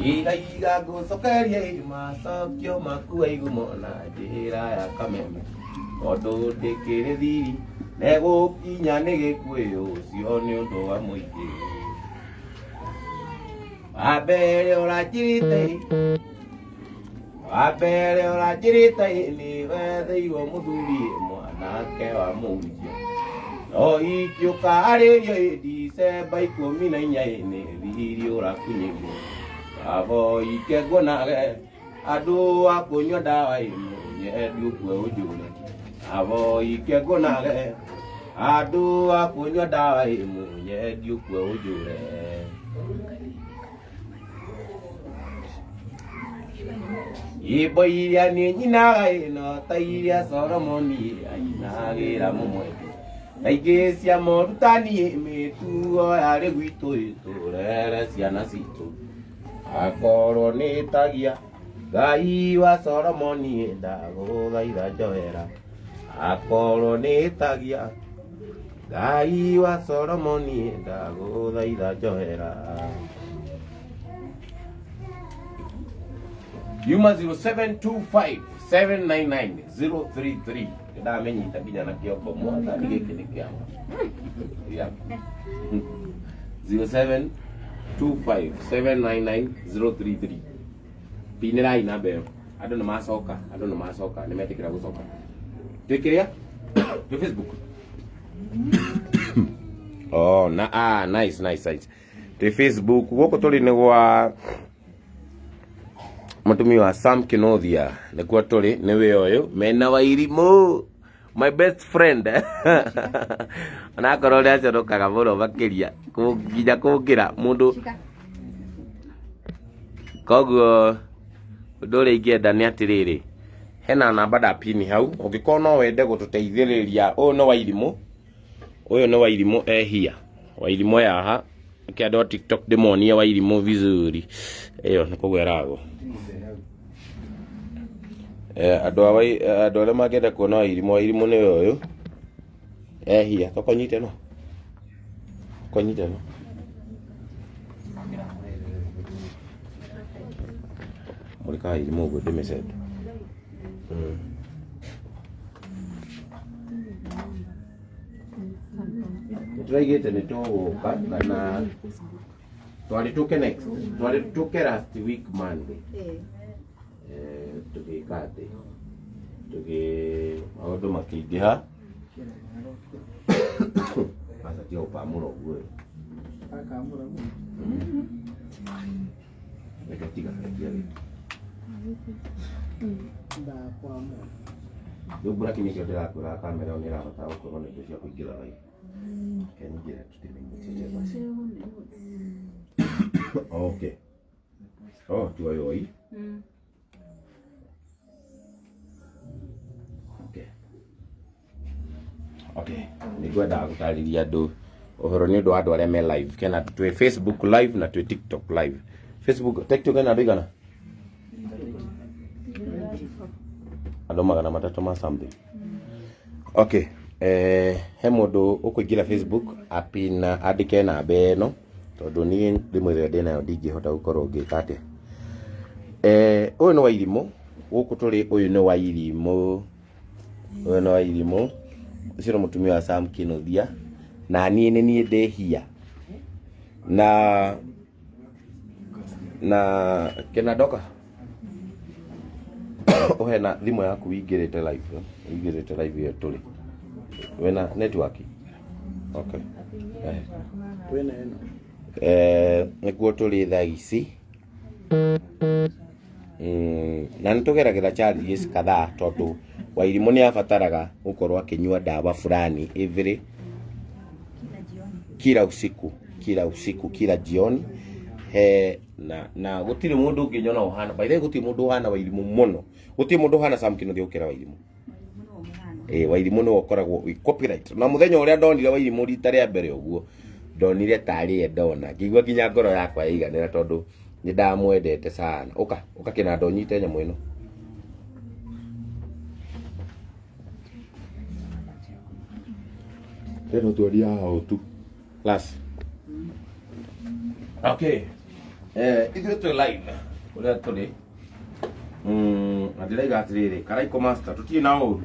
Iga go sokerie masokyo makua igumona njira ya kameme ondo ndikire thiri nego kinya nigikuyo ucio ni undu wa muingi abere urajirite ni wetheirwo muthuri mwanake wa muhunjia no ikiuka aririo December 14 ni thiri urakunyirwo abo ikegwonage andu akunywa dawa imunye ndukwe ujure abo ikegwonage andu akunywa dawa imunye ndukwe ujure ibo iria ni nyinaga ino ta iria Solomoni ainagira mumwe naingĩ cia morutani mĩtuo yarĩ gwitũ iturere ciana citũ akorwo nĩ tagia Ngai wa Solomoni ndagũthaitha njoera akorwo nĩ tagia Ngai wa Solomoni ndagũthaitha njoera Yuma 0725 799 033 ndamenyita nginya na kĩongo mwana nĩ gĩkĩ nĩ kĩao 0725 799 033 Pinirai namba ĩyo andũ nĩ macoka nĩ metĩkĩra gũcoka twĩkĩrĩa twĩ Facebook oh na nice twĩ Facebook gũkũ tũrĩ nĩ gwa Mutumia wa Sam Kinuthia nĩkuo tũrĩ nĩ wĩ ũyũ mena Wairimu my best friend ona korwo rĩa conokaga mũno makĩria nginya kũngĩra mũndũ koguo ũndũ ũrĩa ingĩenda nĩ atĩrĩrĩ hena namba ndapini hau ũngĩkorwo no wende gũtũteithĩrĩria ũyũ nĩ Wairimu ehia Wairimu yaha kĩandũ wa TikTok ndĩmonie Wairimu vizuri ĩyo nĩ kũgwerago andũ arĩa mangĩenda kuona Wairimu nĩ ũyũ ehia tokonyite no Mũrika Wairimu ũguo ndĩmĩcende tũraigĩte nĩ tũgũka kana twarĩ tũke last week Monday tũgĩka atĩ maũndũ makĩingĩha macatia ũpamũra ũguo reke tiga rĩu mbura kĩnyĩkĩo ndĩrakwĩra kamera ĩyo nĩ ĩrahota gũkorwo na indo cia kũingĩra live keningĩra tũtimenyithĩtie basi okay tuoyoi okay nĩngwendaga gũtarĩria andũ ũhoro nĩ ũndũ wa andũ arĩa me live kena twĩ Facebook live na twĩ TikTok live TikTok ena andũ igana andũ 300 ma something okay he mũndũ ũkũingĩra Facebook apina andĩke namba ĩno tondũ niĩ rĩmwe rĩrĩa ndĩnayo ndingĩhota gũkorwo ngĩka atĩa ũyũ nĩ Wairimu gũkũ tũrĩ ũyũ nĩ Wairimu ũcio nĩ Mutumia wa Sam Kinuthia na niĩ nĩ niĩ ndĩhia na kena ndoka ũhe na thimũ yaku wĩingĩrĩte live ĩyo tũrĩ wena network okay twena ĩno nĩkuo tũrĩ thaa ici na nĩtũgeragĩra challenges kadhaa tondũ Wairimu nĩ abataraga gũkorwo akĩnyua dawa fulani every kila usiku kila jioni na gũtirĩ mũndũ ũngĩnyona ũhana by the way gũtirĩ mũndũ ũhana Wairimu mũno gũtirĩ mũndũ ũhana Sam Kinuthia ũkĩra Wairimu Wairimu nĩ ũkoragwo copyright na mũthenya ũrĩa ndonire Wairimu rita rĩa mbere ũguo ndonire tarĩ ndona ngĩigua nginya ngoro yakwa yaiganĩra tondũ nĩ ndamwendete sana ũka kĩnanda ũnyite nyamũ ĩno teno tuaria hao tu class okay ithuĩ twĩ live ũrĩa tũrĩ na ndĩraiga atĩrĩrĩ Karaiko Master tũtirĩ na ũru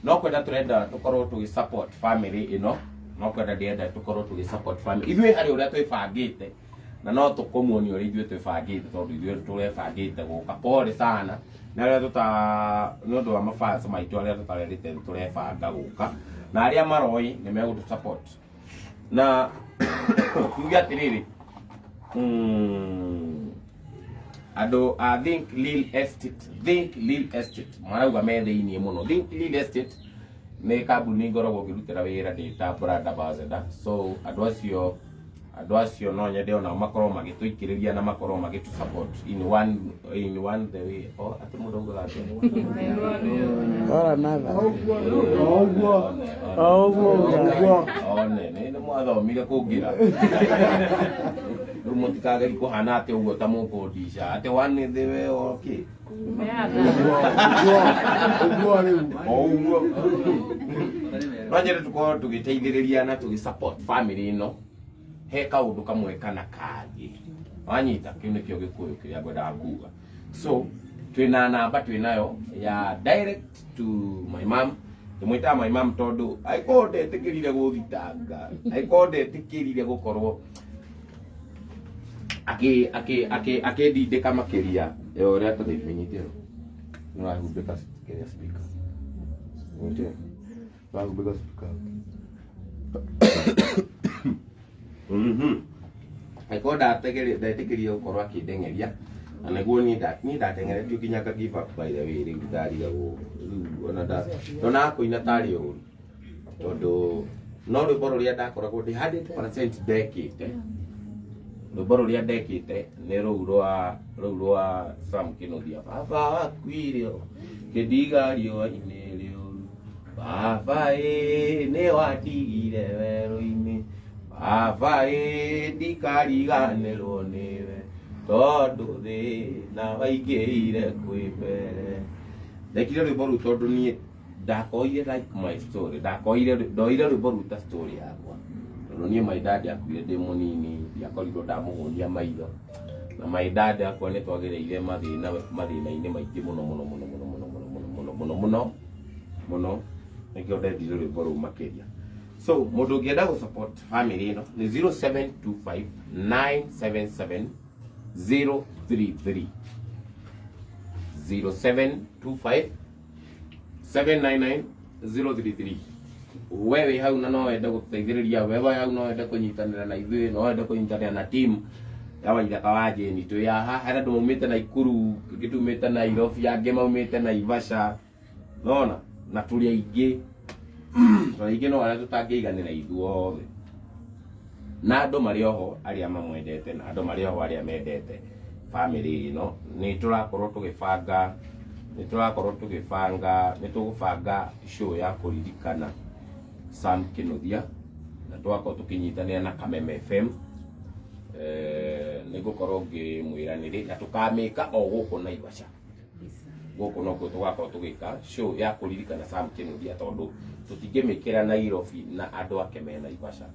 no kwenda tũrenda tũkorwo tũgĩ support family ĩno no kwenda ndĩrenda tũkorwo tũgĩ support family ithuĩ harĩ ũrĩa twĩbangĩte na no tũkũmuonia ũrĩa ithuĩ twĩbangĩte tondũ ithuĩ tũrebangĩte gũka pole sana na arĩa nĩ ũndũ wa mafans maitũ arĩa tũtarerĩte tũrebanga gũka na arĩa maroi nĩ megũtũ support na tuge atĩrĩrĩ andũ a Think Real Estate marauga me thĩinĩ mũno. Think Real Estate nĩ kambuni ngoragwo ngĩrutĩra wĩra ndĩ ta brand ambassador, so andũ acio no nyende onao makorwo magĩtũikĩrĩria na makorwo magĩtũ support in one the way atĩ mũndũ augaga nĩ mwathomire kũngira rĩu mũtikageri kũhana atĩ ũguo ta mũkũndisha atĩ one the way okay no nyende tũkorwo tũgĩteithĩrĩria na tũgĩ support family ĩno he kaũndũ kamwe kana kangĩ wanyita kĩu nĩkĩo gĩkũyũ kĩrĩa ngwendaga kuga. So twĩna namba twĩnayo ya direct to my mom ndĩmwĩtaga my mom tondũ aĩkorwo ndetĩkĩrire gũthitanga aĩkorwo ndetĩkĩrire gũkorwo akĩndindĩka makĩria ya ũrĩa tũthĩmenyithio nĩwahumbĩka kĩrĩa speaker wahumbĩka speaker aĩkorwo ndetĩkĩrire gũkorwo akĩndengeria na nĩguo niĩ ndatengeretio nginya ka give up by the way rĩu ndariga ona ndona kũina tarĩ ũru tondũ no rwĩmbo rũrĩa ndakoragwo ndĩ 100% ndekĩte rwĩmbo rũrĩa ndekĩte nĩ rũu rwa Sam Kinuthia baba wakuire kĩndiga riũa-inĩ rĩũru baba nĩ watigire werũ-inĩ baba ndikariganĩrwo nĩwe tondũ thĩ na waingĩire kwĩ mbere. Ndekire rwĩmbo rũu tondũ niĩ ndakoire like my story ndoire rwĩmbo rũu ta story yakwa tondũ niĩ my dad akuire ndĩ mũnini ndiakorirwo ndamũhũnia maitho na my dad akwa nĩ twagĩrĩire mathĩna-inĩ maingĩ mũno nĩkĩo ndendire rwĩmbo rũu makĩria. So mũndũ ũngĩenda gũ support family ĩno nĩ 0725 977 033 0725 799 033. Wewe hau na no wende gũteithĩrĩria wewe hau no wende kũnyitanĩra na ithuĩ no wende kũnyitanĩra na team ya Waithaka wa Jeni twĩ haha harĩa andũ maumĩte Naikuru angĩ tumĩte Nairobi angĩ maumĩte Naivasha nona na tũrĩ aingĩ no arĩa tũtangĩiganĩra ithuothe na andũ marĩ oho arĩa mamwendete na andũ marĩ oho arĩa mendete family ĩno nĩ tũgũbanga show ya kũririkana Sam Kinuthia na twakorwo tũkĩnyitanĩra na Kameme FM nĩngũkorwo ngĩmwĩranĩrĩ na tũkamĩka o gũkũ Naivasha gũkũ no tũgakorwo tũgĩka show ya kũririkana Sam Kinuthia tondũ tũtingĩmĩkĩra Nairobi na andũ ake me Naivasha.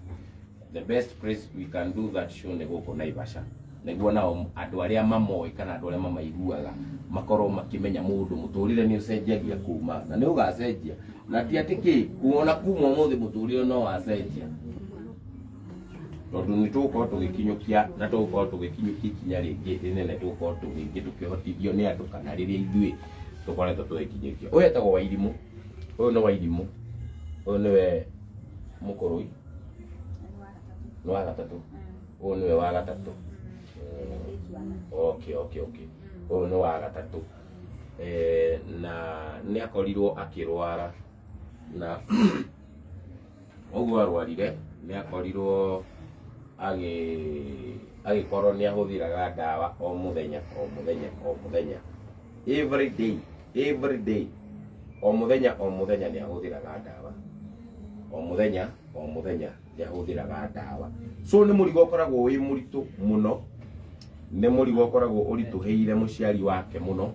The best place we can do that show nĩ gũkũ Naivasha nĩguo nao andũ arĩa mamoĩ kana andũ arĩa mamaiguaga makorwo makĩmenya mũndũ mũtũrĩre nĩ ũcenjagia kuma na nĩ ũgacenjia na ti atĩ kuona kuma ũmũthĩ mũtũrĩre no wacenjia tondũ nĩ tũgũkorwo tũgĩkinyũkia na tũgũkorwo tũgĩkinyũkia ikinya rĩngĩ rĩnene tũgũkorwo tũkĩhotithio nĩ andũ kana rĩrĩa ithuĩ tũkoretwo tũgĩkinyũkia. Ũyũ etagwo Wairimu, ũyũ nĩ Wairimu, ũyũ nĩwe Mũkũrũi nĩ wa gatatũ, ũyũ nĩwe wa gatatũ. Okay ũyũ nĩ wa gatatũ na nĩ akorirwo akĩrwara na ũguo arwarire nĩ akorirwo agĩkorwo nĩ ahũthĩraga ndawa o mũthenya every day o mũthenya nĩ ahũthĩraga ndawa o mũthenya nĩ ahũthĩraga ndawa. So nĩ mũrigo ũkoragwo wĩ mũritũ mũno, nĩ mũrigo ũkoragwo ũritũhĩire mũciari wake mũno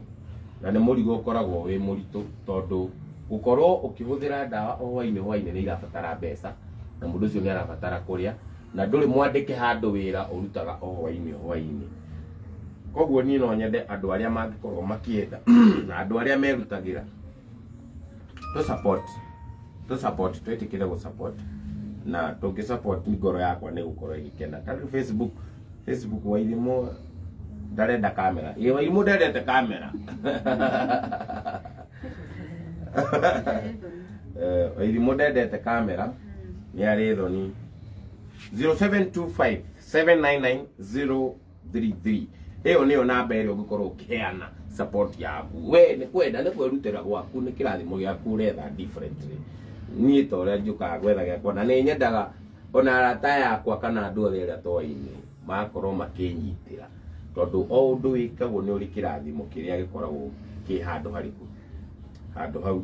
na nĩ mũrigo ũkoragwo wĩ mũritũ tondũ gũkorwo ũkĩhũthĩra ndawa o hwainĩ nĩ irabatara mbeca na mũndũ ũcio nĩ arabatara kũrĩa na ndũrĩ mwandĩke handũ wĩra ũrutaga o hwainĩ koguo ni no nyende andu aria mangikorwo makienda na andu aria merutagira to support twetikire go support na tungi support ni ngoro yakwa ni gukorwo igikena tari Facebook Wairimu ndarenda kamera Wairimu ndarenda kamera Wairimu ndarenda kamera ni ari thoni 0725 799 Eyo niyo namba ĩrĩa ũngĩkorwo ũkĩheana support yaku. We nĩ kwenda nĩ kwĩrutĩra gwaku nĩ kĩrathimo gĩaku ũretha differently. Niĩ ta ũrĩa njũkaga gwetha gĩakwa na nĩ nyendaga ona arata yakwa kana andũ othe arĩa toĩ-inĩ makorwo makĩnyitĩra. Tondũ o ũndũ wĩkagwo nĩ ũrĩ kĩrathimo kĩrĩa gĩkoragwo kĩ handũ harĩkũ. Handũ hau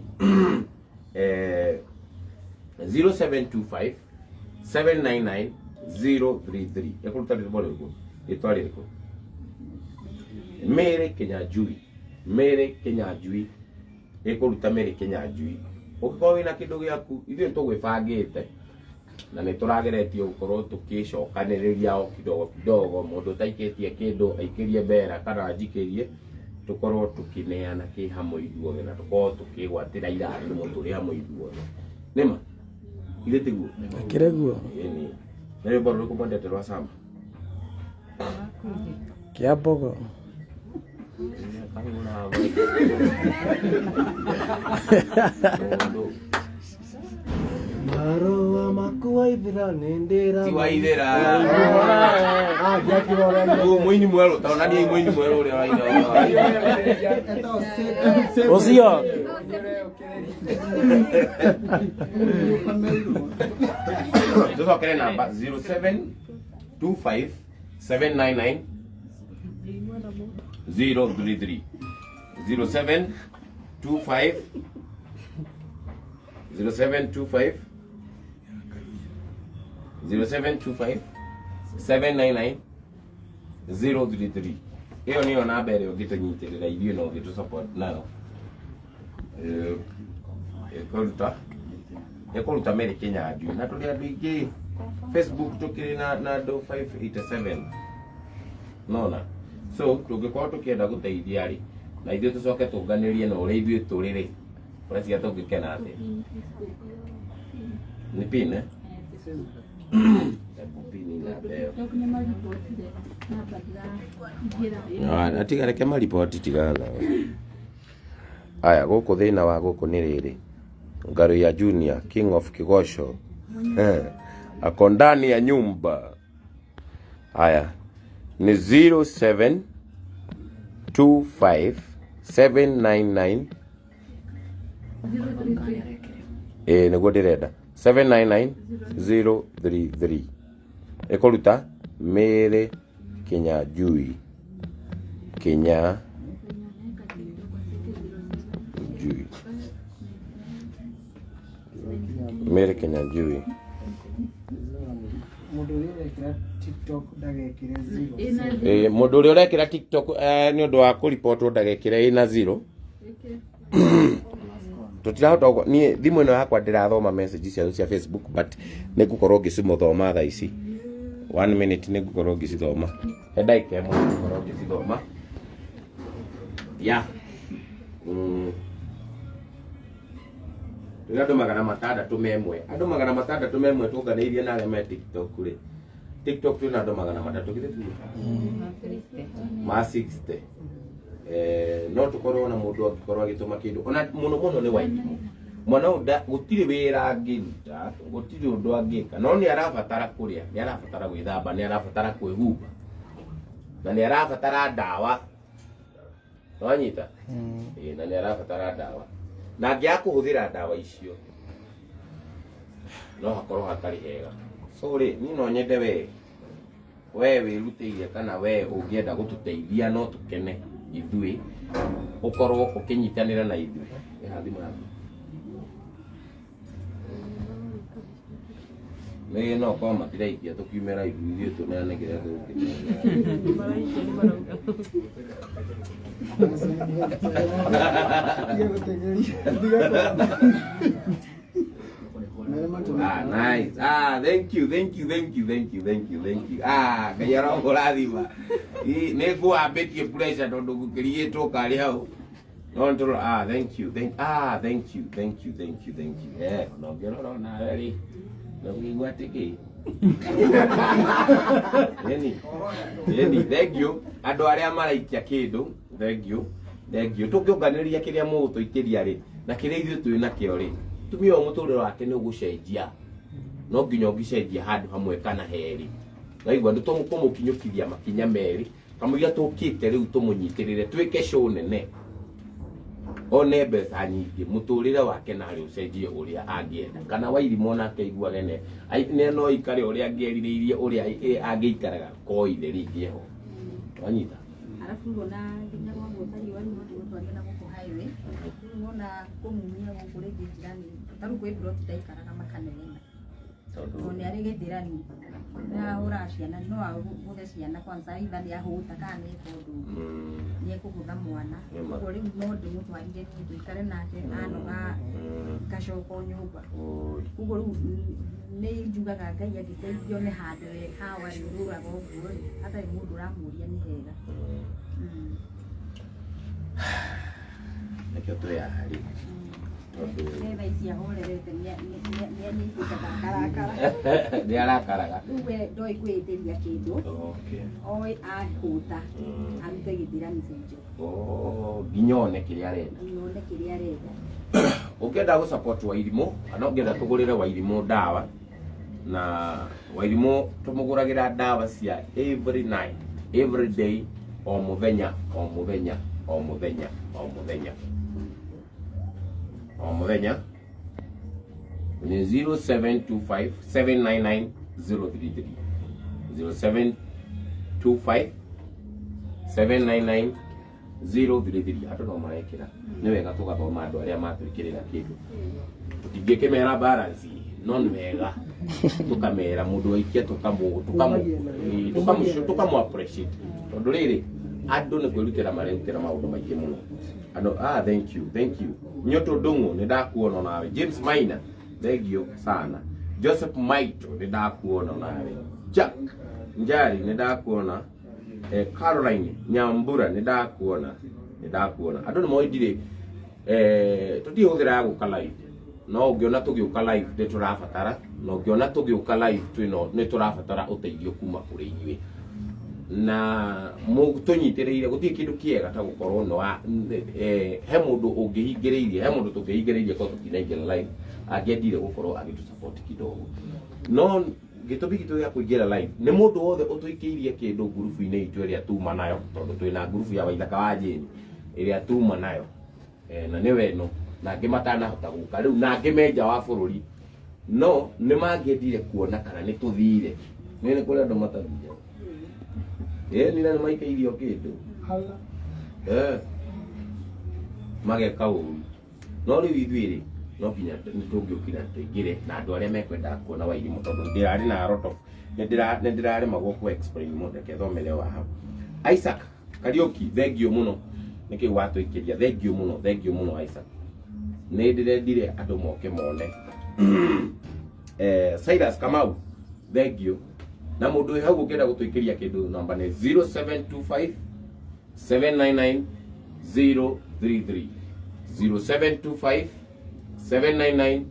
0725 799 033 ĩkũruta rĩtwa rĩrĩkũ? Rĩtwa rĩrĩkũ? Mere Kinyanjui ikuruta Mere Kinyanjui ukikorwo wina kindu giaku ithuĩ tũgwĩbangĩte na nĩ tũrageretie gũkorwo tũkĩcokanĩrĩria o kidogo mũndũ taikĩtie kindu aikĩrie mbera kana njikĩrie tũkorwo tũkĩneana kĩ hamwe ithuothe na tũkorwo tũkĩgwatĩra irathimo tũrĩ hamwe ithuothe nĩma ile tiguo kireguo nĩ rĩmbo rũrĩkũ mwendete rwa Samba kia Mbogo Marua maku Waithira nindira Waithira muini mwero taona ni muini mwero ule waina Osio Tuzo namba 0725 799 033 0725 0725 799 033 hiyo niyo namba ĩrĩa ũngĩtũnyitĩrĩra ithuĩ no ũngĩtũ support nayo ĩkũruta Mere Kinyanjui na tũrĩ andũ aingĩ Facebook tũkĩrĩ na andũ 587 nona so tũngĩkorwo tũkĩenda gũteithia rĩ na ithuĩ tũcoke tũnganĩrie na ũrĩa ithuĩ tũrĩ rĩ ũreciga tũngĩkena atĩa nĩ pin atiga reke maripoti tigana aya gũkũ thĩna wa gũkũ nĩ rĩrĩ Ngaru ya Junior King of Kigosho ako ndani ya nyumba aya ni 0725 799 nĩguo ndĩrenda 799 033 ĩkũruta Mere Kinyanjui Mere Kinyanjui mundu uria urekira TikTok ni undu wa kuripotwo ndagekire ina 0 tutirahota ni thimu ino yakwa ndirathoma message cia Facebook but nigukorwo ngicimothoma thaa ici 1 minute nigukorwo ngicithoma hedaike mo nigukorwo ngicithoma ya andũ 600 tũnganĩirie na arĩa me TikTok rĩ TikTok twĩna andũ 300 githĩ ma 60 no tukorwo na mũndũ angĩkorwo agĩtũma kĩndũ ona mũno nĩ Wairimu mwana ũnda gũtirĩ wĩra angĩruta gũtirĩ ũndũ angĩka no nĩ arabatara kũrĩa nĩ arabatara gwĩthamba nĩ arabatara kwĩhumba na nĩ arabatara ndawa no anyita na nĩ arabatara ndawa na angĩaga kũhũthĩra ndawa icio no hakorwo hatarĩ hega so rĩ niĩ no nyende we wĩrutĩire kana we ũngĩenda gũtũteithia no tũkene ithuĩ ũkorwo ũkĩnyitanĩra na ithuĩ thimũ yaku nĩ no kwa matiraithia tũkiumĩra ithuĩ tũneane kĩrĩa nice. Thank you. Ngai arogorathima. nego abetie pressure tondu gukirietwo kari hau. No ntoro thank you. Thank you. No ngero na very. No ngigwa tiki. Yeni, thank you. Andu aria maraikia kindu, thank you. Tukiunganiria kiria mugutuikiria ri na kiria ithu twi na kio ri. Tumia muturiro wake ni ugucenjia. No nginya ugicenjia handu hamwe kana heri. Naigua ndu tumukinyukiria makinya meri. Kamugia tukite riu tumunyitirire twike show nene. One mbeca nyingi muturire wake na ri ucenjie uria angienda kana Wairimu nake aiguage ne no ikare uria angierireirie uria angiikaraga koire ringi ho wanyita alafu ngona nginya kwa mutari wani watu watu na guko highway ngona kumumia guko ringi jirani taru kwe bro tutaikaraga makanene tondu ari githirani na uraciana no aguthe ciana kwanza ithani ahuta kana ni tondu ni ekugutha mwana uguo riu no ndimutwarire tuikare nake anoga gacoko nyumba uguo riu ni njugaga Ngai agiteithio ni handu hawa ruraga uguo hatari mundu uramuria ni hega nikio tuyahari nä cia horerete nä arakaraga rä ndoä kwä tä ria kä ndå oä ahuta arute gä thirani cenjo nginya one kä rä a arenda å ngä enda gå support Wairimu kana å ngä enda tå gå rä re Wairimu ndawa na Wairimu tå må gå ragä ra ndawa cia every night every day o må thenya ni 0725 799 033 0725 799 033 hatu no marekira ni wega tugathoma andu aria matwikirira kindu tutingikimera balance no ni wega tukamera mundu aikia tukamu appreciate tondu riri andu ni kwirutira marutira maundu maingi muno andu thank you nyoto ndungu ni ndakuona nawe James Maina thank you sana Joseph Maito ni ndakuona nawe Jack Njari ni ndakuona Caroline Nyambura ni ndakuona andu ni moidire tutihũthĩra gũka live no ũngĩona tũgĩũka live nĩ tũrabatara no ũngĩona tũgĩũka live twĩno nĩ tũrabatara ũteithio kuma kũrĩ inyuĩ na mũtũnyitĩrĩire gũtirĩ kĩndũ kĩega ta gũkorwo no he mũndũ ũngĩhingĩrĩirie he mũndũ tũngĩhingĩrĩirie ko tũtinaingĩra live angĩendire gũkorwo agĩtũsupport kidogo no gĩtũmi gitũ gĩa kũingĩra live nĩ mũndũ wothe ũtũikĩirie kĩndũ ngurubu-inĩ itũ ĩrĩa tuma nayo tondũ twĩna ngurubu ya Waithaka wa Jane ĩrĩa tuma nayo na nĩ weno na angĩ matanahota gũka rĩu na angĩ menja wa bũrũri no nĩ mangĩendire kuona kana nĩ tũthire nĩ kũrĩ andũ matathire ni nani maikairio kindu mageka ũru no rĩu ithuĩ no nginya nĩtũngĩũkira tũingĩre na andũ arĩa mekwenda kuona Wairimu tondũ ndĩrarĩ na lot of nĩndĩrarĩ magwo ku explain mũndũ kethomere wa hau Isaac Kariuki thank you mũno nĩkĩ watũikĩria thank you mũno Isaac nĩ ndĩrendire andũ moke mone Cyrus Kamau thank you na mundu wi hau ũngĩenda gũtũikĩria kĩndũ namba nĩ 0725 799 033 0725 799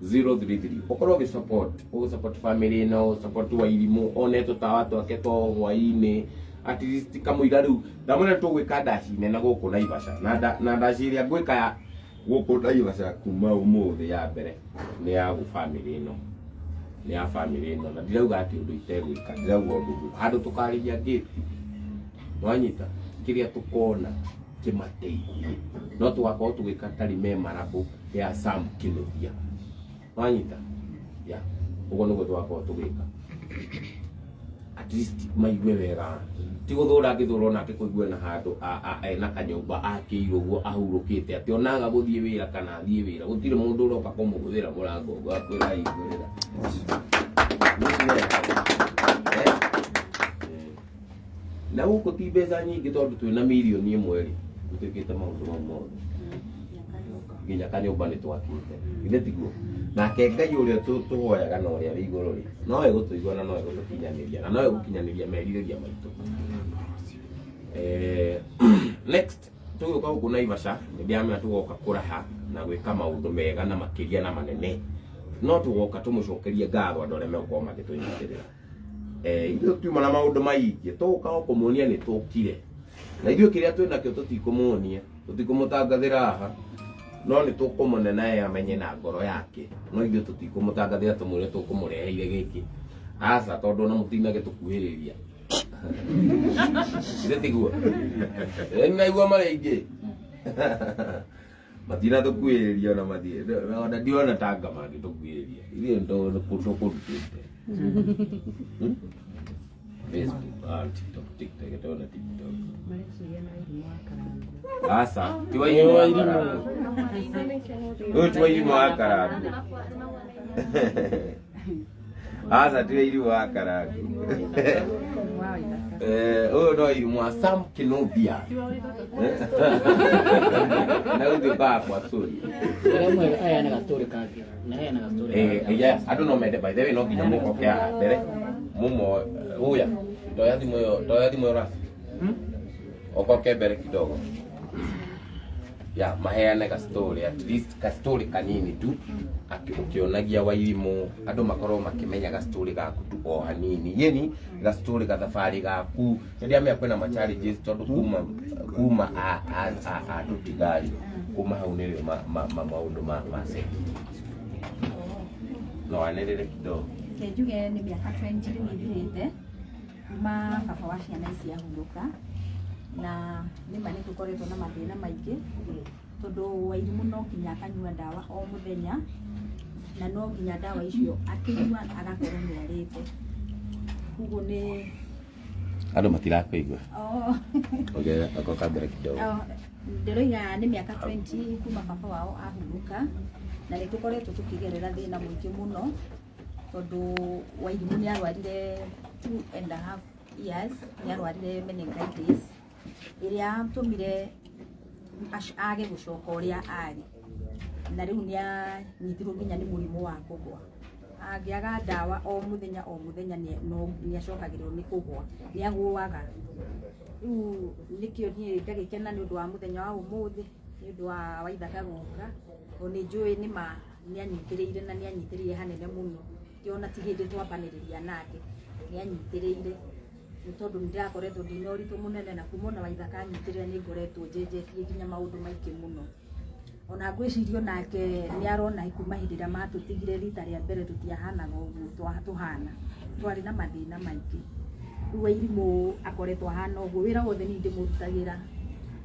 033 ukorwo ũgĩsupport family no support Wairimu one tũtawa twake to hwainĩ at least kamũira rĩu ndamwĩra tũgwĩka ndaci nene gũkũ Naivasha na ndaci ĩrĩa ngwĩka gũkũ Naivasha kuma ũmũthĩ ya mbere nĩ ya family ĩno ni ya family ino na ndirauga ati undu itegwika ndirauga undu handu tukariria gate wanyita kiria tukona kimateithie no tugakorwo tugika tari memorable ya Sam Kinuthia wanyita ya ugo nugo tugakorwo tugika at least maigue wega ti guthura ngithura nake kuigua na handu na kanyumba akiirwo guo ahurukite ati onaga guthie wira kana athie wira gutire mundu uroka kumuguthira murango gwakwira igurira na huko ti mbeca nyingĩ tondũ twĩna mirioni ĩmwe rĩ tũtwĩkĩte maũndũ mau mothe nginya kanyũmba nĩ twakĩte githĩ tiguo nake Ngai ũrĩa tũhoyaga na ũrĩa wĩ igũrũ rĩ nowe gũtũigua na nowe gũtũkinyanĩria na nowe gũkinyanĩria merirĩria maitũ Next tuguka guku Naivasha ndiamenya tugoka kuraha na gwika maundu mega na makiria na manene no tugoka tumucokerie ngatho andu aria megũkorwo magĩtũnyitĩrĩra ithuĩ tuma na maundu maingĩ tugoka kũmuonia nĩ tũkire na ithuĩ kĩrĩa twĩnakĩo tũtikũmuonia tũtikũmũtangathĩra haha no nĩ tũkũmũnena amenye na ngoro yake no ithuĩ tũtikũmũtangathĩra tũmwĩre tũkũmũreheire gĩkĩ aca tondũ ona mũtinage tũkuhĩrĩria Ndetiguo. Naigua maingĩ. Matina tũkuhĩrĩria ona mathie. Ona ndiona tanga mangĩtũkuhĩrĩria. Ithuĩ ndo kũrutĩte. Facebook, TikTok, ĩtona TikTok. Asa, tiwa irimu wa karanga. Ũyũ tiwa irimu wa karanga. Asa tiwa irimu wa karanga. Ũyũ no irimu wa Kinuthia. Na ũthĩ bakwa sorry. Aya na gastori kake. Na aya na gastori. Yes, I don't know mede by the way no nginya mũkoke haha mbere. Mumo uya. Ndoya thimũ yo rasi. Okoke mbere kidogo. Ya maheane ka story at least ka story kanini tu akionagia Wairimu andu makorwo makimenya ka story gaku tu o hanini yeni ka story ka thabari gaku ndia me kwena ma challenges tondu kuma a tutigari kuma hau nile maundu ma se no anelele kidogo kejuge ni miaka 20 nithirite kuma baba wa ciana ici ahurũka na nima nĩ tũkoretwo na mathĩna maingĩ tondũ Wairimu no nginya akanyua ndawa o mũthenya na no nginya ndawa icio akĩnyua agakorwo nĩ arĩte koguo nĩ andũ matirakũigua okay akoka mbere kidogo ndĩroiga nĩ miaka 20 kuma baba wao ahurũka na nĩ tũkoretwo tũkĩgerera thĩna mũingĩ mũno tondũ Wairimu nĩ arwarire 2.5 years nĩ arwarire meningitis iria tumire age gucoka uria ari na riu ni anyitirwo nginya ni murimu wa kugwa angiaga ndawa o muthenya ni acokagirwo ni kugwa ni agũaga riu nikio ni ndagikena ni undu wa muthenya wa umuthi ni undu wa Waithaka guka oni njui ni anyitiriire na ni anyitiriire hanene muno kiona ti hindi twambaniriria nake ni anyitiriire ni tondu ndirakoretwo ndina uritu munene na kumona Waithaka anyitirire ni ngoretwo njenjetie nginya maundu maingĩ muno ona ngwicirio nake ni arona ikuma hindi ria matutigire rita ria mbere tutiahanaga uguo tuhana twari na mathina maingĩ riu Wairimu akoretwo hana uguo wira wothe ni ndimurutagira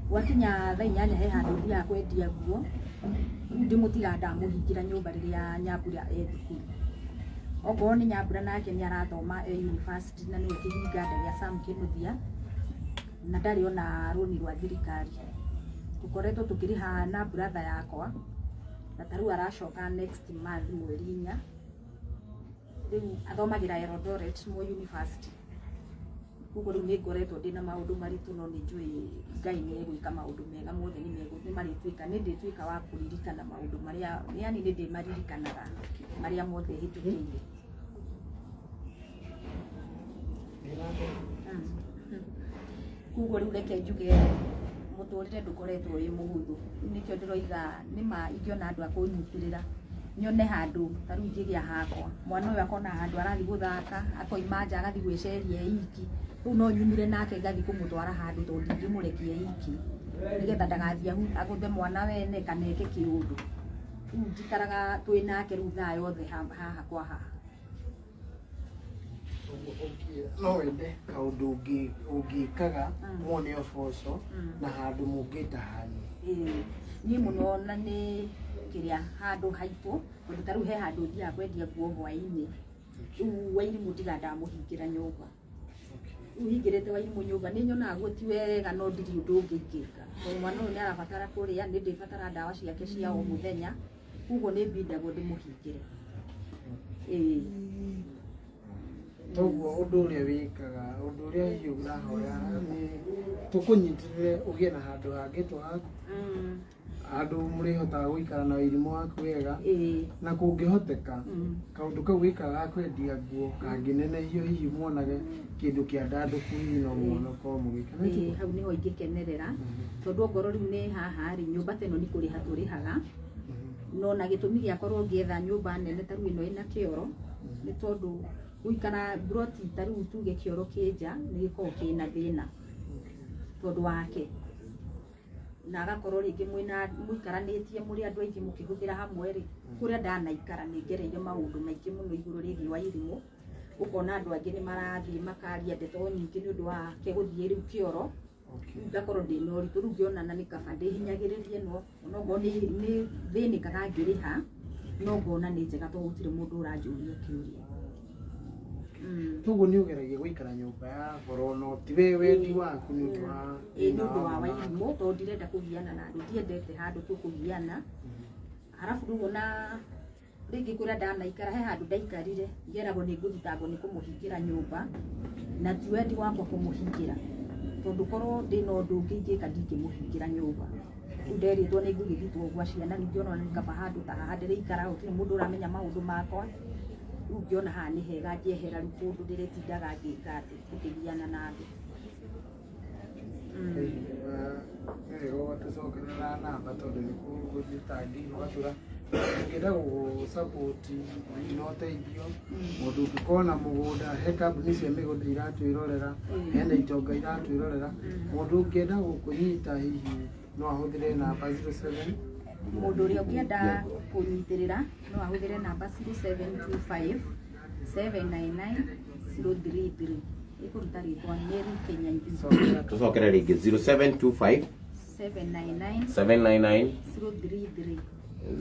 gwakinya thaa 8 he handu thia kwendia nguo ndimutiga ndamuhingira nyumba riria Nyambura thukuru okorwo ni Nyambura nake ni arathoma university na ni kihinga ndagĩa Kinuthia na ndari ona roni rwa thirikari tukoretwo tukiriha na brother yakwa na taru aracoka next month mweri 4 riu athomagira Eldoret mo university kuko riu ni ngoretwo ndina maundu maritu no ni njui Ngai ni egwika maundu mega mothe ni marituika ni ndituika wa kuririkana maundu maria yani ni ndimaririkanaga maria mothe hitukiire kuko riu reke njuge muturire ndukoretwo wi muhuthu nikio ndiroiga nima ingiona andu akunyitirira nyone handu taru ngigia hakwa mwana uyu akona handu arathi guthaka akoima nja agathi gweceria iki riu no nyumire nake ngathi kumutwara handu tondu ngimurekie iki nigetha ndagathie aguthe mwana wene kana eke kiundu riu njikaraga twinake riu thaa yothe haha kwa haha no wende kaundu ungikaga mwone oboco na handu mungitahani ni muno na ni kiria handu haitu tondu taru he handu thia kwendia nguo hwaini riu Wairimu ndiga ndamuhingira nyumba uhingirite Wairimu nyumba ni nyonaga guti wega no ndiri undu ungikika mwana uyu ni arabatara kuria ni ndibatara ndawa ciake cia o muthenya kuguo ni mbindagwo ndimuhingire toguo undu uria wikaga undu uria hiyo urahoya ni tukunyitirire ugie na handu hangi twaku andu murihotaga guikara na wairimu waku wega na kungihoteka kaundu kau wikaga kwendia nguo kanginenehio hihi muonage kindu kia ndanduku hihi no muono ko mugikana hau niho ingikenerera tondu ngoro riu ni haha ri nyumba teno ni kuriha turihaga no na gitumi gia korwo ngietha nyumba nene ta riu ino ina kioro ni tondu guikara broti ta riu tuge kioro kinja ni giko kina thina tondu wake na agakorwo ringi mwina muikaranitie muri andu aingi mukihuthira hamwe ri kuria ndanaikara ni ngereire maundu maingi muno iguru rigi wa irimu ukona andu angi ni marathie makaria ndeto nyingi ni undu wa ke guthie riu kioro ngakorwo ndina uritu riu ngionana ni kaba ndihinyagiririe no ngo ni thini kaga ngiriha no ngona ni njega to gutire mundu uranjuria kiuria toguo ni ugeragia guikara nyumba ya goro no tiwe wendi waku ni undu wa nundu wa wairimu to ndirenda kugiana na andu ndiendete handu tukugiana harafu riu ona ringi kuria ndanaikara he handu ndaikarire ngeragwo ni nguthitangwo ni kumuhingira nyumba na ti wendi wakwa kumuhingira tondu korwo ndina undu ungi ingika ndingimuhingira nyumba nderitwo ni ngugithitwo gwa ciana ningiona ni kaba handu ta haha ndiriikara gutiri mundu uramenya maundu makwa riu ngiona haha ni hega ngiehera riu kundu ndiritindaga ngika ati tukigiana na andu ego tucokerera namba tondu ni kuguthitangi ugatura ngenda gusupport no teithio mundu ukikona mugunda he kambuni cia migunda iratwirorera hena itonga iratwirorera mundu ungenda gukunyita hihi no ahuthire namba 07 mundu uria ungienda kunyitirira no ahuthire namba 0725 799 033 ikuruta ritwa Mary Kenya tucokere ringi 0725 799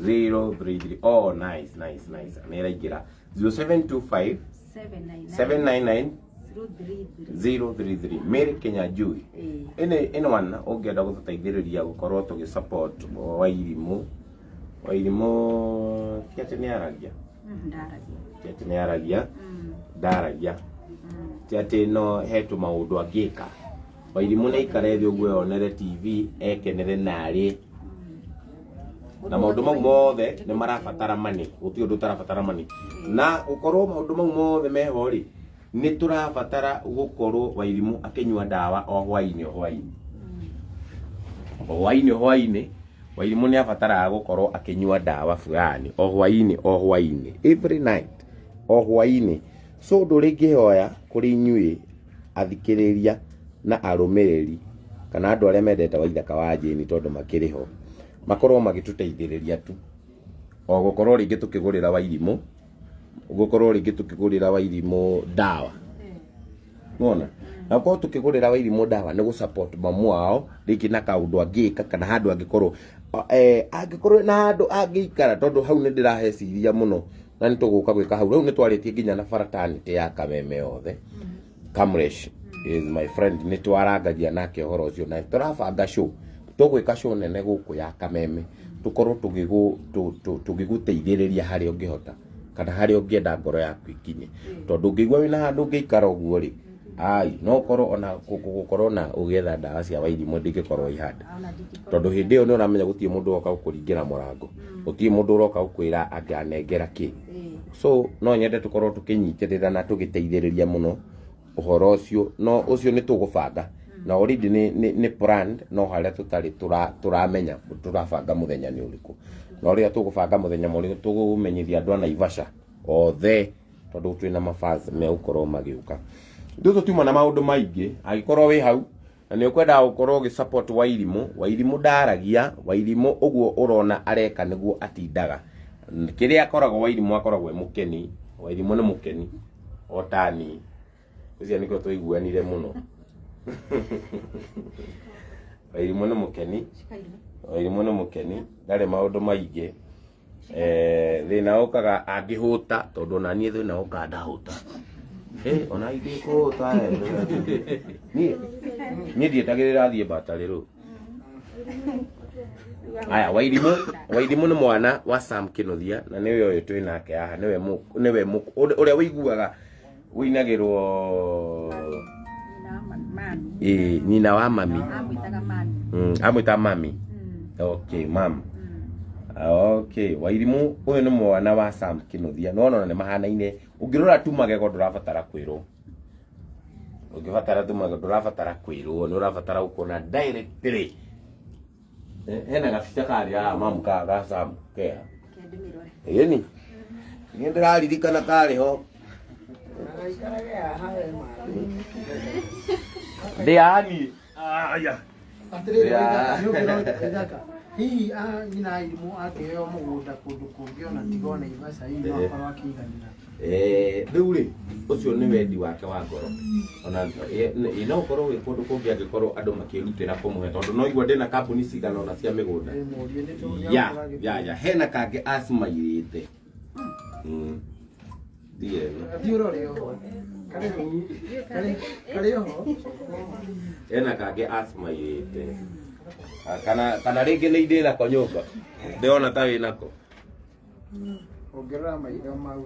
033 oh nice niraingira 0725 799 033 Mary Kenya Jui ene wana ungienda gututaithiriria gukorwo tugi support wairimu kiate ni aragia kiate ni aragia ndaragia kiate no hetu maundu angika wairimu ni ikare thi ugwe onere TV ekenere nari na maundu mau mothe ni marabatara mani guti undu tarabatara mani na ukorwo maundu mau mothe meho ri ni turabatara gukorwo wairimu akinywa dawa o hwaini wairimu ni abatara gukorwo akinywa dawa fulani o hwaini every night o hwaini so nduringihoya kuri inyui athikiriria na arumiriri kana andu aria mendete Waithaka wa Jane tondu makiriho makorwo magituteithiriria tu o gukorwo ringi tukigurira wairimu gukorwo ringi tukigurira wairimu dawa ngona na kwa tukigurira wairimu dawa ni gu support mamu wao ringi na kaundu angika kana handu angikorwo angikorwo na handu angikara tondu hau ni ndiraheciria muno na ni tuguka gwika hau riu ni twaritie nginya na fraternity ya Kameme yothe Kamresh is my friend ni twarangagia nake horo ucio na turabanga show tugwika show nene guku ya Kameme tukorwo tugiguteithiriria hari ungihota kana hari ungienda ngoro yaku ikinye tondu ngigwa wina handu ungiikara uguo ri ai no korwo ona gukorwo na ugetha dawa cia wairimu ndingikorwo ihanda tondu hindi iyo ni uramenya gutie mundu oka gukuringira murango gutie mundu uroka gukwira anganengera ki so no nyende tukorwo tukinyitirira na tugiteithiriria muno uhoro ucio no ucio ni tugubanga na already ni brand no haria tutari turamenya turabanga muthenya ni uriku na uria tugubanga muthenya muri tugumenyithia andu ana Ivasha othe tondu twina mafans me ukorwo magiuka nduzo tuma na maundu maingi agikorwo wi hau na ni ukwenda gukorwo gi support wairimu ndaragia wairimu uguo urona areka niguo atindaga kiria akoragwo wairimu akoragwo mukeni wairimu ni mukeni otani ucia niko tuiguanire muno wairimu ni mukeni ndare maundu maingi thina ukaga angihuta tondu na nie thina uka ndahuta ona idiko ta ni ndietagirira thie batari ru aya wairimu ni mwana wa Sam Kinuthia na niwe uyu twinake haha niwe uria wiguaga Winagirwo mami. Nina wa mami. Amwitaga mami. Amwita mami. Okay, mam. Okay, Wairimu uyu ni mwana wa Sam Kinuthia. No ni mahanaine. Ungirora tu magego ndurabatara kwirwo. Ungibatara tu magego ndurabatara kwirwo, ni urabatara ukona directly. Hena gabica karia mamu ka Sam kea. Yeni. Ni ndiraririkana kariho. Deani. Aya. Hihi nyina irimu akiheo mugunda kundu kungiona tigona ibasa hii no akorwo akiganira riu ri ucio ni wendi wake wa ngoro ona ino ukorwo wi kundu kungi angikorwo andu makirutira kumuhe tondu no igua ndina kambuni cigana ona cia migunda ya hena kange asmairite diororeo kare hena kange asmairite kana ringi ni ndina ko nyumba ndiona ta wi nako ongerera maitho mau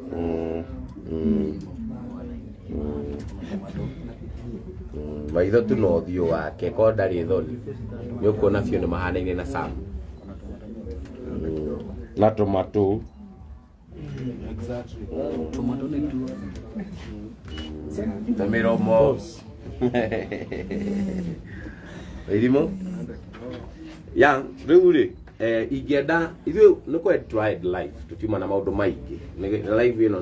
maitho tu no thio wake ko ndari thoni ni ukuona biu ni mahanaine na Sam na tomato Tomato ni tu Tamiromo Wairimu ya riu ri ingenda ithu ni ko tried life tukiuma na maundu maingi life ino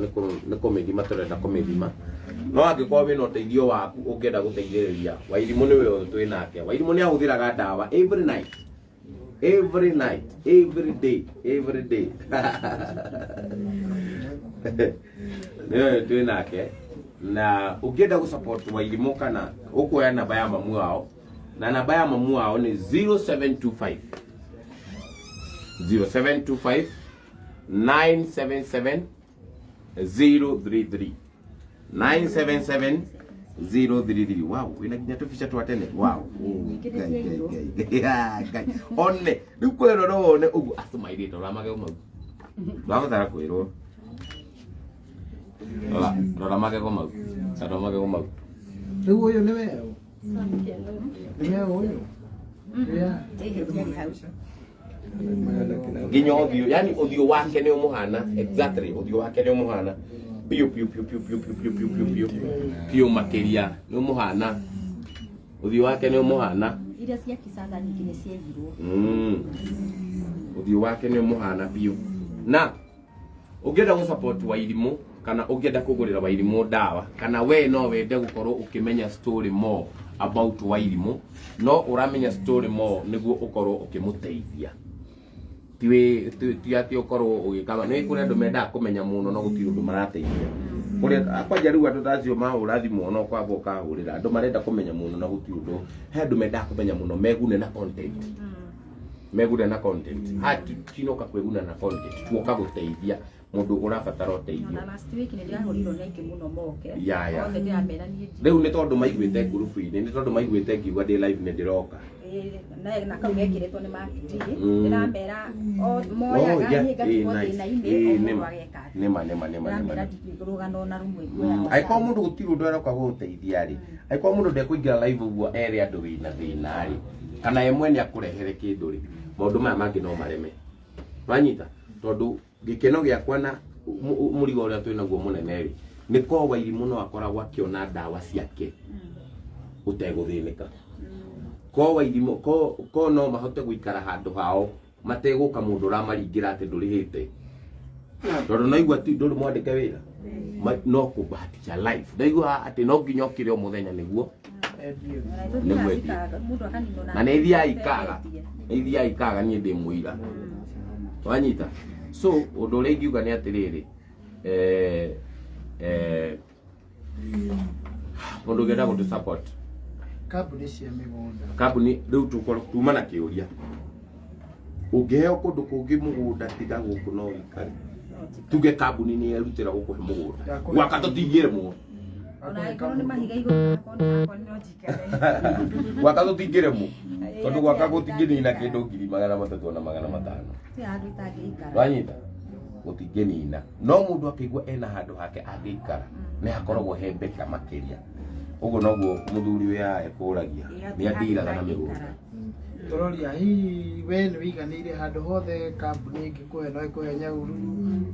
ni kumithima turenda kumithima no angikorwo wina uteithio waku ungienda guteithiriria Wairimu ni we twi nake Wairimu ni ahuthiraga dawa every night every day ne twi nake na ungienda gusupport Wairimu kana ukuoya namba ya mamu wao na namba ya mamu wao ni 0725 977 033 977 033. Wow, wina ginya tuficha twatene. Wow. Onne nikwero no ne ugu asumairito ramage umau babatara kwirwo ramage umau ramage umau riu uyu ni wewe ni wewe uyu ginya uthio yani uthio wake ni umuhana exactly uthio wake ni umuhana piu makiria ni umuhana uthio wake ni umuhana iria cia kisasa nyingi ni ciegirwo uthio wake ni umuhana piu na ungienda gu support Wairimu kana ungienda kugurira Wairimu dawa kana we no wende gukorwo ukimenya story more about Wairimu no uramenya story more niguo ukorwo ukimuteithia ti ati ukorwo ugikama ni kuri andu menda kumenya muno no gutiri undu marateithia kuri akwanja riu andu tacio ma urathimo no kwamba ukahurira andu marenda kumenya muno no gutiri undu he andu menda kumenya muno megune na content hati tinoka kweguna na content tuoka guteithia mundu urabatara uteithio na last week ni ndiahurirwo na ingi muno moke ya othe ndiramera nie riu ni tondu maiguite group ini ni tondu maiguite ngiuga ndi live ni ndiroka na kau gekiretwo ni makiti ndiramera moyaga ni gatwo thina ine o wageka nema rugano na rumwe aiko mundu gutiru ndu aroka guteithia ri aiko mundu ndekuingira live uguo eri andu wina thina ri kana emwe ni akurehere kindu ri maundu maya mangi no mareme wanyita tondu gikeno giakwa na murigo uria twina guo munene ri ni ko Wairimu no akoragwo akiona dawa ciake uteguthinika ko Wairimu ko no mahote guikara handu hao mateguka mundu ramaringira ati ndurihite tondu no igwa ti nduri mwandike wira no kubahatisha life ndaigua ati no nginya okire o muthenya niguo na nä ithia ikaga niä ndä må ira wanyita so å ndå å rä a ingiuga nä atä rä rä må ndå å ngä enda gå tå support kambuni cia migunda kambuni rä u tuma na kä å ria å ngä heo kå ndå kå ngä må gå nda tiga gå kå no ikare tuge kambuni nä erutä ra gå kå he må gå nda gwaka tå tingä remwo gwaka tå tingä remwo tondå gwaka gå tingä nina kä ndå 3,300 na 500 wanyita gutingenina no mundu akigwa ena handu hake angikara ni hakoragwo he beta makiria uguo noguo muthuri we ekuragia ni athiraga na migunda turoria hihi we ni wiganire handu hothe kambuni ingikuhe no ikuhe Nyaururu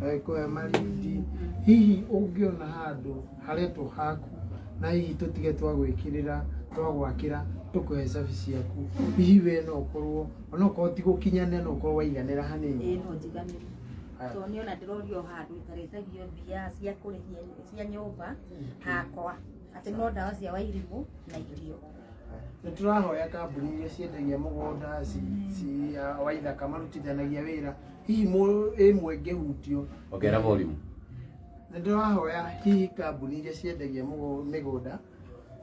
no ikuhe Malindi hihi ungiona handu haretwo haku na hihi tutige twagwikirira twagwakira tukuhe service yaku hihi we no ukorwo ona ukorwo ti gukinyane no ukorwo waiganira hanini no njiganire to ni ona ndirorio handu itarethagio mbia cia kurihia cia nyumba hakwa ati no ndawa cia Wairimu na irio niturahoya kambuni iria ciendagia mugunda ci Waithaka marutithanagia wira hihi imwe ngihutio ogera volume niturahoya hihi kambuni iria ciendagia migunda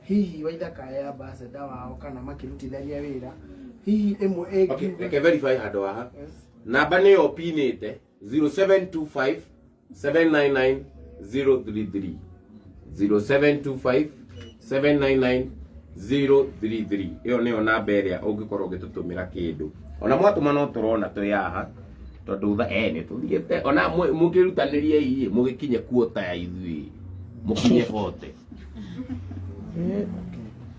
hihi Waithaka ya ambassador wao kana makirutithania wira hihi imwe okay verify handu haha namba ni opinite 0725 799 033 0725 799 033 iyo niyo namba iria ungikorwo ugitutumira kindu ona mwatuma no turona twi haha tondu ni tuthiete ona mukirutanirie ii mugikinye kuota ya ithui mukinye bote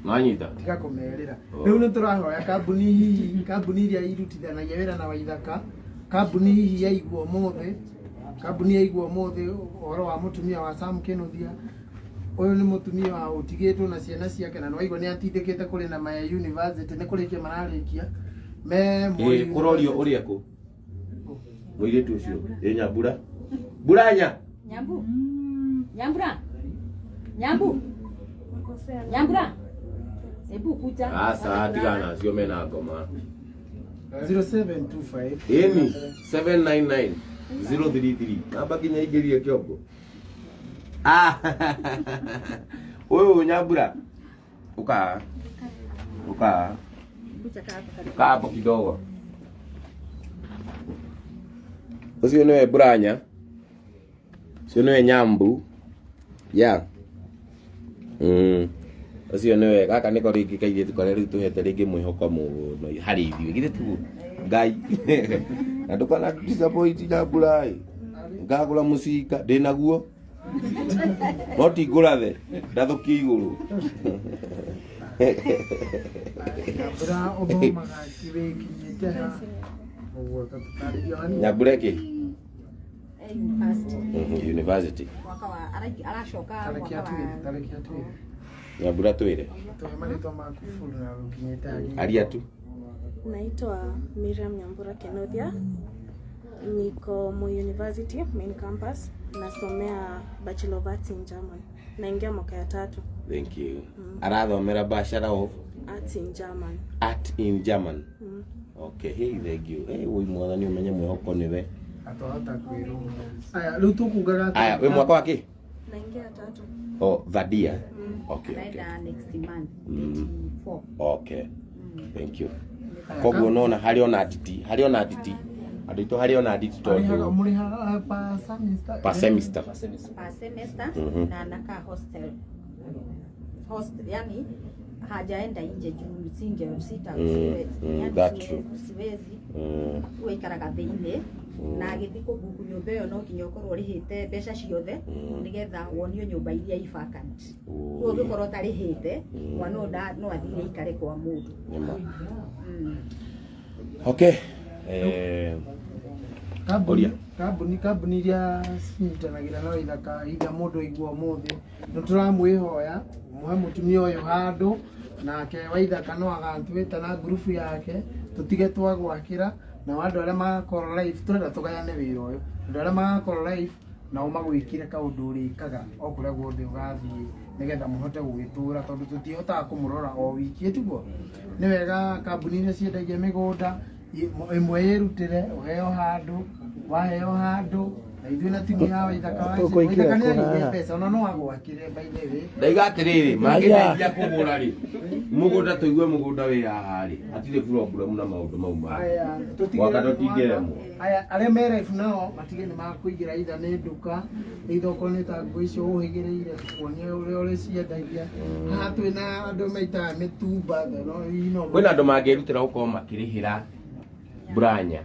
Manyita tiga kumerera riu ni turahoya kambuni iria irutithanagia wira na Waithaka kambuni hihi yaigwo mothe uhoro wa mutumia wa Sam Kinuthia uyu ni mutumia wa utigitwo na ciana ciake na waigwo ni atindikite kuri na Maya University ni kurikia mararikia me kurorio uria ku muiritu ucio Nyambura buranya Nyambura ebu kuja asa tigana cio mena ngoma 0725 eni 799 033 namba kinya ingirie kiongo uyu Nyambura uka hapo kidogo ucio niwe buranya ucio niwe Nyambu ya ucio niwe gaka niko ringi kaithie kore riu tuhete ringi mwihoko muno hari ithiwe githe tu ngai na ndukana disappoint Nyambura ngagura musika ndinaguo Moti ngurathe ndathuki iguru Nyambura uthomaga kikinyite ha uguo tutaririo hani Nyambura ki university mwaka wa arashoka mwaka wa Nyambura twire tuhemanitwo maku fulu na ukinyite hari aria tu. Naitwa Miriam Nyambura Kinuthia, niko University main campus, nasomea Bachelor of Arts in German. Naingia mwaka ya 3. Thank you. Arathomera Bachelor of Arts in German. Art in German. Okay, hey, thank you. Hey, we mwathani umenye mwihoko niwe. Atohota kwiru. Aya, riu tukugaga. Aya, we mwaka waki? Naingia 3. Oh, Vadia. Okay, okay. Next month, 4. Okay. Thank you. Koguo unaona hari ona atiti. Andu itu hari ona atiti tondu. Muri pa semester. Na naka hostel. Yani hajaenda nje juu sita siwezi uikaraga thiini na agithiko buku nyumba iyo no kinya ukorwo rihite mbeca ciothe nigetha wonio nyumba iria i vacant uguo gikorwo tarihite mwana no athire ikare kwa mundu. Okay. Kambuni iria cinyitanagira na Waithaka ida mundu igua mothe no turamwihoya muhe mutumia uyu handu nake Waithaka no agantwita na group yake tutige twagwakira na andu aria magakorwo live turenda tugayane wira uyu andu aria magakorwo live na umagwikire kaundu urikaga okuria guothe ugathie nigetha muhote gwitura tondu tutihotaga kumurora o wiki etugo ni wega kambuni iria ciendagia migunda imwe irutire uheo handu waheo handu na ithuĩ na timu ya Waithaka Waithaka nĩ arĩhire mbeca ona no agwakire by the way ndaiga atirĩrĩ mangĩteithia kũgũra rĩ mũgũnda tũigue mũgũnda wĩ haha rĩ hatirĩ problem na maũndũ mau mwaka tũtingĩremwo. Aya arĩa me live nao matige nĩ makũingĩra itha nĩ nduka ithoko nĩ ta ngũ icio ũhĩgĩrĩire tuonie ũrĩa ũrĩciendagia haha twĩna andũ maitaga mĩtumba kwĩna andũ mangĩrutĩra gũkorwo makĩrĩhĩra Buranya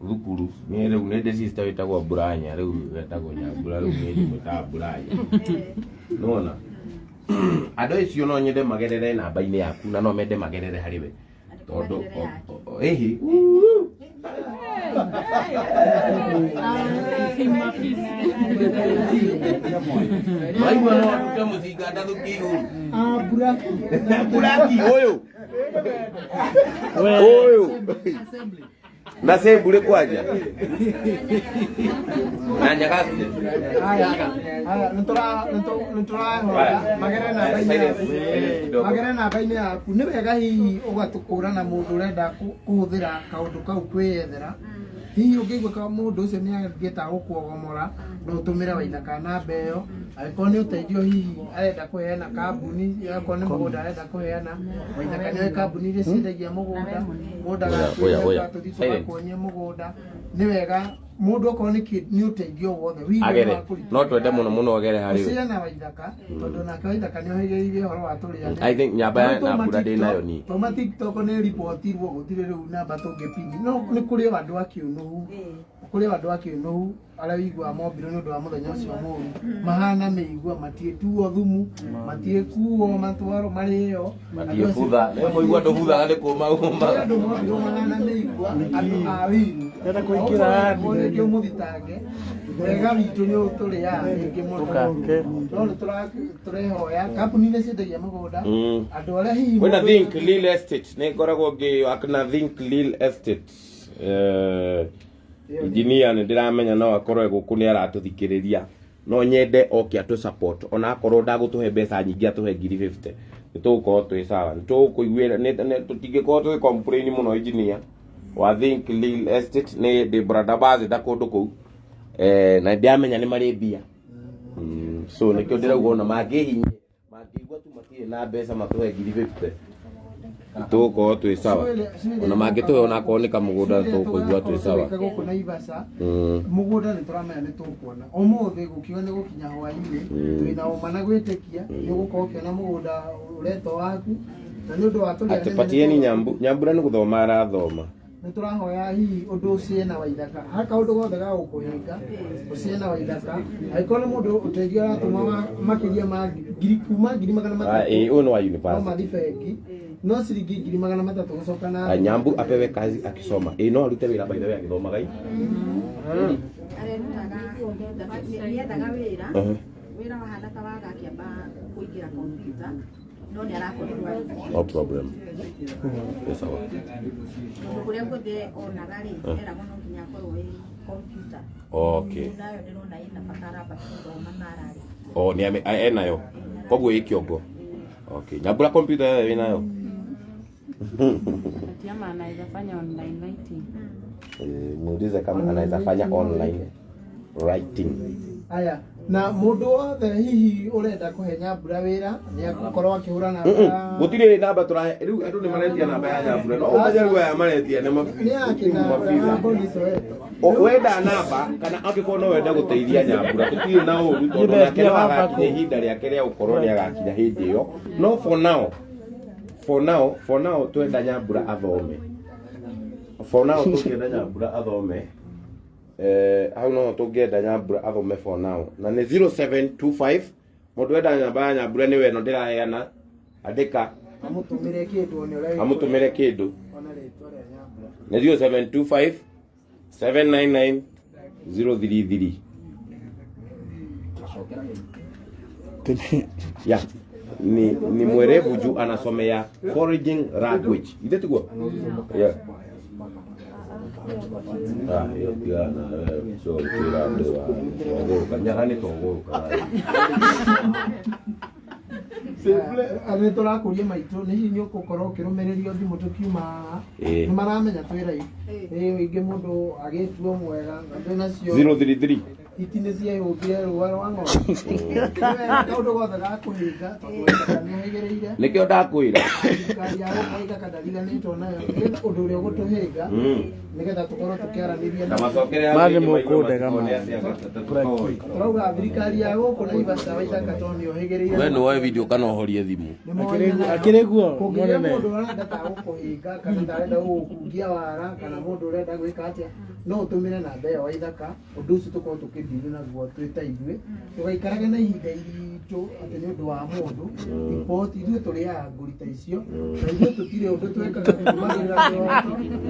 thukuru ni riu ni sister witagwo Buranya riu wetagwo Nyambura riu ni mwita Buranya nona ando icio no nyende magerere namba-ini yaku na no mende magerere hariwe tondu ehi Mai mwana wa muzinga ndathukiru Buraki oyo na sembule kwaja na nyagaste haya ntura magere na baine yaku ni wega hihi ugatukura na mundu urenda kuhuthira kaundu kau kwiyethera hihi ukigwa ka mundu ucio ni angeta gukuogomora no utumire Waithaka namba iyo angĩkorwo nĩ ũteithio hihi arenda kũheana kambuni angĩkorwo nĩ mũgũnda arenda kũheana Waithaka nĩ kambuni iria ciendagia mũgũnda mũndũ agakwĩra tũthiĩ tũgakuonie mũgũnda nĩ wega mundu okorwo nĩ ũteithio wothe agere no twende muno agere hari ucia na Waithaka tondu nake Waithaka nĩ ohĩgĩrĩire ũhoro wa tũrĩa I think nyamba na mbura ndĩnayo ni toma TikTok nĩ reportirwo gũtirĩ rĩu namba tũngĩpini no nĩ kũrĩ andũ akĩũnũhu kuri wandu akiunuhu ala wigwa mobiro ni undu wa muthenya ucio muru mahana meigwa matietuo thumu matiekuo matwaro marĩo matiebutha ne moigwa ndobutha gane kuma andu mobiro mahana meigwa andu awiru nenda kuikira ngi muthitange wega witu ni uturia ngi muno no turehoya kambuni ni ciendagia mugunda andu aria hihi wena think Lil Estate ne ngoragwo ngi akna think Lil Estate engineer ni ndiramenya no akorwe guku ni aratuthikiriria no nyende oke atu support ona akorwo ndagutuhe mbeca nyingi atuhe 50 nitugukorwo twi sawa nitukuiguira tutingĩkorwo twi complain muno engineer wa think Lil Estate ni ndi brother bazi da kundu kuu na ndiamenya ni mari mbia so nikio ndirauga ona mangĩhinyia mangĩigua tu matirĩ na mbeca matuhe 50 tuko twi sawa ona mangĩtuhe ona akorwo nĩ kamũgũnda tukuigua twi sawa guku na Ivasa mũgũnda nĩ turamenya nĩ tukuona ũmũthĩ gũkiuga nĩ gũkinya hwaĩ-inĩ twĩna ũma na gwĩtĩkia nĩ gũkorwo ũkĩona mũgũnda ũretwo waku na nĩ ũndũ wa tũrĩa atipatieni Nyambura nĩ gũthoma arathoma nĩ tũrahoya hihi ũndũ ũcio na Waithaka haka ũndũ gothe ga gũkũhinga ũcio na Waithaka angĩkorwo nĩ mũndũ ũteithio aratũma makĩria ma kuma 300 ũyũ nĩ wa university no mathi bengi no ciringi 300 gũcoka na Nyambu apewe kazi akisoma no arute wĩra by the way agĩthomaga niethaga wĩra wahana ta waga akĩamba kũingĩra kompyuta no nĩ arakorirwo no problem sawa ũndũ kũrĩa guothe onaga rĩ eragwo no nginya akorwo wĩ kompyuta okay nayo ndĩrona ĩna bata aramba gũthoma na ararĩ ni enayo koguo ĩ kĩongo okay Nyambura kompyuta yeye wĩnayo Tiama anaweza fanya online writing. Muulize kama anaweza fanya online writing. Aya, na mundu wothe hihi urenda kuhe Nyambura wira ni akorwo akihura na gutire namba turahe riu andu ni maretia namba ya Nyambura no umajeru ya maretia ni wenda namba kana angĩkorwo no wenda guteithia Nyambura tutire na uru tondu nake no agakinya ihinda rĩake rĩa gukorwo ni agakinya hindi iyo no for now twenda Nyambura athome tukienda Nyambura athome hau no tungĩenda Nyambura athome for now na nĩ 0725 mũndũ wenda namba ya Nyambura nĩ weno ndĩraheana andĩka amutumire kindu nĩ 0725 799 033 ya ni mwerevu juu anasomea foraging language ile tiguo yeah hiyo pia so kila ndo kanyahani togoka ane turakuria maitu ni hinya gukorwo ukirumiririo thimu tukiuma ni maramenya twira ingi mundu agituo mwega ndu nacio 033 itine cia yũkire rũa rwa ng'ombe kaundu gothe gakuhinga tũhegereire nikio ndakwira thirikari ya Waithaika kadariganĩtwo nayo ũndũ ũrĩa ũgũtũhĩnga nigetha tukorwo tukiaranĩria na macokere mage mũkũndega turauga thirikari ya gũkũ na Ivasa Waithaika to nĩ ohĩgĩrĩire we nĩ woe video kana ũhorie thimũ akĩrĩ guo kũngĩrĩa mũndũ ũrenda ta gũkũhinga kana ndarenda gũkungia wara kana mũndũ ũrenda gwĩka atĩa no utumire namba ya Waithaka undu ucio tukorwo tukidili naguo twita ithuĩ tugaikarage na ihinda iritũ atĩ nĩ ũndũ wa mũndũ report ithuĩ tũrĩaga ngũri ta icio na ithuĩ tũtirĩ ũndũ twekaga kumagĩrĩra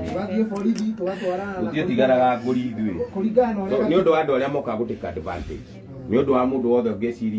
tũgathiĩ borithi tũgatwarana na tũtigaraga ngũri ithuĩ kũringana na ũrĩa nĩ ũndũ wa andũ arĩa mokaga gũtĩka advantage nĩ ũndũ wa mũndũ wothe ũngĩciria